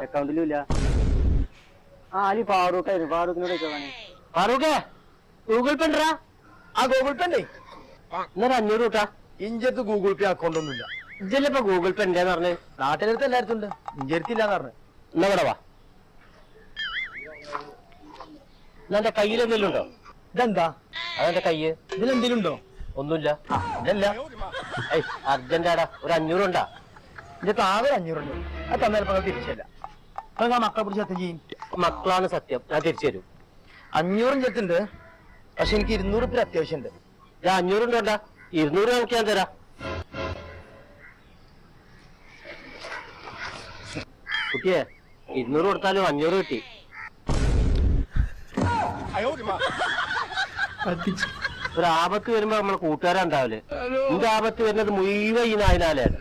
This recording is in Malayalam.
അക്കൗണ്ടിലും ഇല്ല. അലി ഫാറൂഖിനോട് ഫാറൂഖേ ഗൂഗിൾ പേ ഉണ്ടാ? ആ ഗൂഗിൾ പേ ഉണ്ടേ. ഇന്നൊരു 500 കൂട്ടാ. ഇഞ്ചത്ത് ഗൂഗിൾ പേ അക്കൗണ്ട് ഒന്നുമില്ല. ഇജ്ജല്ലിപ്പോ ഗൂഗിൾ പേ ഉണ്ടെന്ന് പറഞ്ഞ്. നാട്ടിനടുത്ത് എല്ലായിടത്തും ഉണ്ട്, ഇഞ്ചത്തില്ലാന്ന് പറഞ്ഞു. എന്നാ ഇവിടെ വാ. എന്റെ കയ്യിലെന്തെങ്കിലും ഉണ്ടോ? ഇതെന്താ അതെന്റെ കയ്യ്. ഇതിലെന്തെങ്കിലും ഉണ്ടോ? ഒന്നുമില്ല. ഇതല്ല അർജന്റാടാ, ഒരു 500 ഉണ്ടാ? ഇതിന്റെ താഴെ 500 ഉണ്ട്. അത് തന്നേരം തിരിച്ചല്ല. അപ്പൊ മക്കളെ പിടിച്ച് സത്യം ചെയ്യും. മക്കളാണ് സത്യം, ഞാൻ തിരിച്ചു തരും. 500 ചെത്തുണ്ട്, പക്ഷെ എനിക്ക് 200 രൂപ അത്യാവശ്യം ഉണ്ട്. ഞാൻ 500 ഉണ്ട് വേണ്ട, 200 നമുക്ക് ഞാൻ തരാം. കുട്ടിയെ 200 കൊടുത്താലും 500 കിട്ടി. ഒരു ആപത്ത് വരുമ്പോ നമ്മള് കൂട്ടുകാരാ ഉണ്ടാവില്ലേ? എന്റെ ആപത്ത് വരുന്നത് മുഴുവൻ ഈ നായനാലാണ്.